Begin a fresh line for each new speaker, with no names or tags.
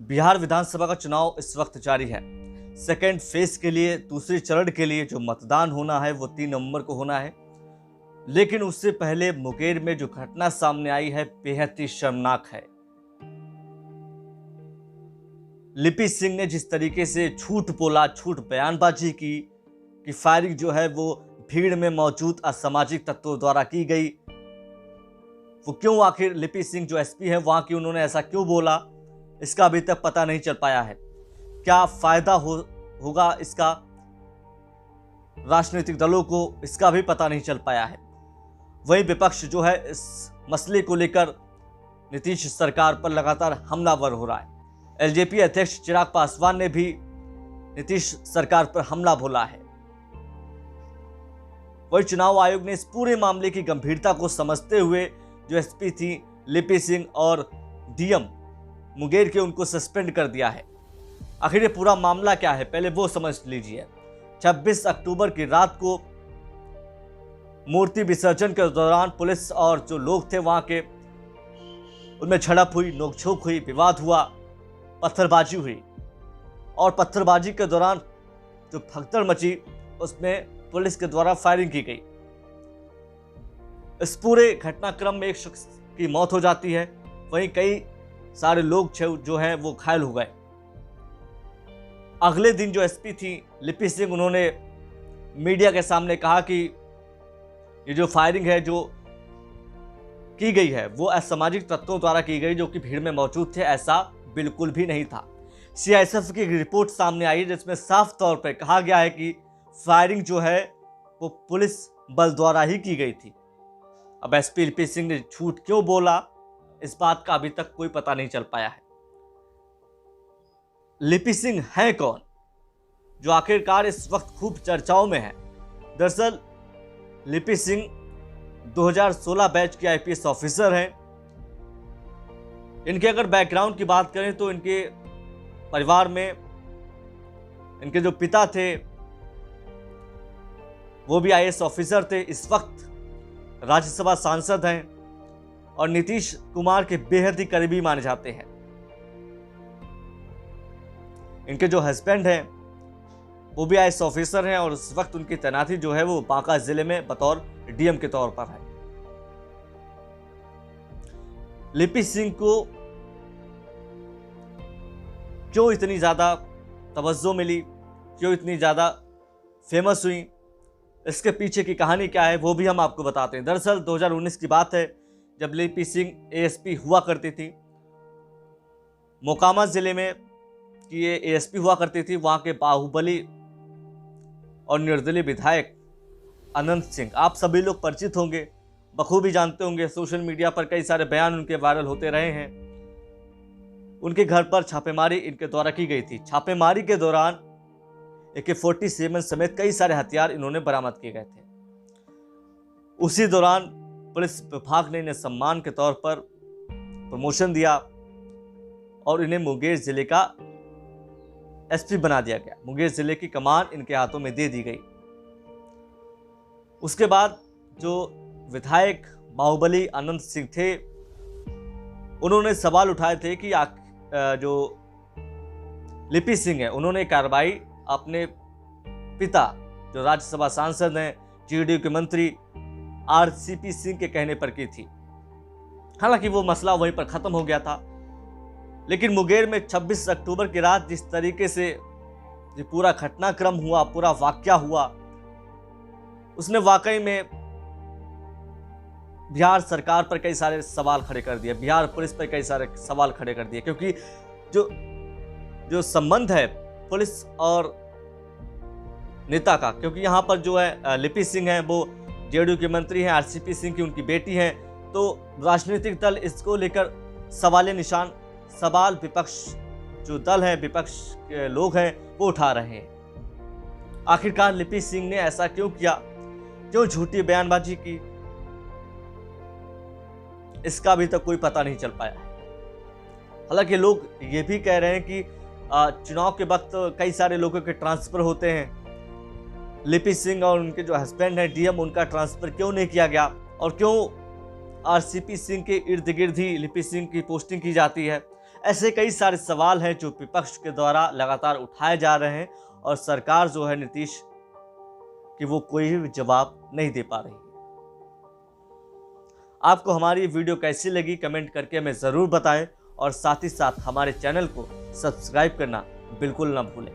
बिहार विधानसभा का चुनाव इस वक्त जारी है। सेकेंड फेज के लिए, दूसरे चरण के लिए जो मतदान होना है वो 3 नवंबर को होना है। लेकिन उससे पहले मुंगेर में जो घटना सामने आई है बेहद ही शर्मनाक है। लिपि सिंह ने जिस तरीके से झूठ बोला, झूठ बयानबाजी की कि फायरिंग जो है वो भीड़ में मौजूद असामाजिक तत्वों द्वारा की गई। वो क्यों, आखिर लिपि सिंह जो एसपी है वहां की, उन्होंने ऐसा क्यों बोला, इसका अभी तक पता नहीं चल पाया है। क्या फायदा होगा इसका राजनीतिक दलों को, इसका भी पता नहीं चल पाया है। वहीं विपक्ष जो है इस मसले को लेकर नीतीश सरकार पर लगातार हमलावर हो रहा है। एलजेपी अध्यक्ष चिराग पासवान ने भी नीतीश सरकार पर हमला बोला है। वही चुनाव आयोग ने इस पूरे मामले की गंभीरता को समझते हुए जो एसपी थी लिपि सिंह और डीएम मुंगेर के, उनको सस्पेंड कर दिया है। आखिर ये पूरा मामला क्या है, पहले वो समझ लीजिए। 26 अक्टूबर की रात को मूर्ति विसर्जन के दौरान पुलिस और जो लोग थे वहां के, उनमें झड़प हुई, नोकझोंक हुई, विवाद हुआ, पत्थरबाजी हुई। और पत्थरबाजी के दौरान जो भगदड़ मची उसमें पुलिस के द्वारा फायरिंग की गई। इस पूरे घटनाक्रम में एक शख्स की मौत हो जाती है, वहीं कई सारे लोग जो हैं वो घायल हो गए। अगले दिन जो एसपी थी लिपि सिंह, उन्होंने मीडिया के सामने कहा कि ये जो फायरिंग है जो की गई है वो असामाजिक तत्वों द्वारा की गई, जो कि भीड़ में मौजूद थे। ऐसा बिल्कुल भी नहीं था। सीआईएसएफ की एक रिपोर्ट सामने आई जिसमें साफ तौर पर कहा गया है कि फायरिंग जो है वो पुलिस बल द्वारा ही की गई थी। अब एसपी लिपि सिंह ने झूठ क्यों बोला, इस बात का अभी तक कोई पता नहीं चल पाया है। लिपि सिंह है कौन, जो आखिरकार इस वक्त खूब चर्चाओं में है। दरअसल लिपि सिंह 2016 बैच के आईपीएस ऑफिसर हैं। इनके अगर बैकग्राउंड की बात करें तो इनके परिवार में इनके जो पिता थे वो भी आईएएस ऑफिसर थे, इस वक्त राज्यसभा सांसद हैं और नीतीश कुमार के बेहद ही करीबी माने जाते हैं। इनके जो हस्बैंड हैं वो भी आईएएस ऑफिसर हैं और इस वक्त उनकी तैनाती जो है वो बांका जिले में बतौर डीएम के तौर पर है। लिपि सिंह को क्यों इतनी ज्यादा तवज्जो मिली, क्यों इतनी ज्यादा फेमस हुई, इसके पीछे की कहानी क्या है वो भी हम आपको बताते हैं। दरअसल 2019 की बात है जब लिपि सिंह एएसपी हुआ करती थी। मोकामा जिले में की ये एएसपी हुआ करती थी। वहां के बाहुबली और निर्दलीय विधायक अनंत सिंह, आप सभी लोग परिचित होंगे, बखूबी जानते होंगे। सोशल मीडिया पर कई सारे बयान उनके वायरल होते रहे हैं। उनके घर पर छापेमारी इनके द्वारा की गई थी। छापेमारी के दौरान AK-47 समेत कई सारे हथियार इन्होंने बरामद किए गए थे। उसी दौरान पुलिस विभाग ने इन्हें सम्मान के तौर पर प्रमोशन दिया और इन्हें मुंगेर जिले का एसपी बना दिया गया। मुंगेर जिले की कमान इनके हाथों में दे दी गई। उसके बाद जो विधायक बाहुबली अनंत सिंह थे, उन्होंने सवाल उठाए थे कि जो लिपि सिंह है उन्होंने कार्रवाई अपने पिता जो राज्यसभा सांसद हैं, जेडीयू के मंत्री आरसीपी सिंह के कहने पर की थी। हालांकि वो मसला वहीं पर खत्म हो गया था। लेकिन मुंगेर में 26 अक्टूबर की रात जिस तरीके से ये पूरा घटनाक्रम हुआ, पूरा वाकया हुआ, उसने वाकई में बिहार सरकार पर कई सारे सवाल खड़े कर दिए, बिहार पुलिस पर कई सारे सवाल खड़े कर दिए। क्योंकि जो संबंध है पुलिस और नेता का, क्योंकि यहाँ पर जो है लिपि सिंह है वो जेडीयू के मंत्री हैं, आरसीपी सिंह की उनकी बेटी हैं, तो राजनीतिक दल इसको लेकर सवाल निशान, सवाल विपक्ष जो दल है, विपक्ष के लोग हैं वो उठा रहे हैं। आखिरकार लिपि सिंह ने ऐसा क्यों किया, क्यों झूठी बयानबाजी की, इसका अभी तक कोई पता नहीं चल पाया है। हालांकि लोग ये भी कह रहे हैं कि चुनाव के वक्त कई सारे लोगों के ट्रांसफर होते हैं। लिपि सिंह और उनके जो हस्बैंड हैं डीएम, उनका ट्रांसफर क्यों नहीं किया गया और क्यों आरसीपी सिंह के इर्द गिर्द ही लिपि सिंह की पोस्टिंग की जाती है। ऐसे कई सारे सवाल हैं जो विपक्ष के द्वारा लगातार उठाए जा रहे हैं और सरकार जो है नीतीश कि वो कोई भी जवाब नहीं दे पा रही है। आपको हमारी वीडियो कैसी लगी कमेंट करके हमें ज़रूर बताएं और साथ ही साथ हमारे चैनल को सब्सक्राइब करना बिल्कुल ना भूलें।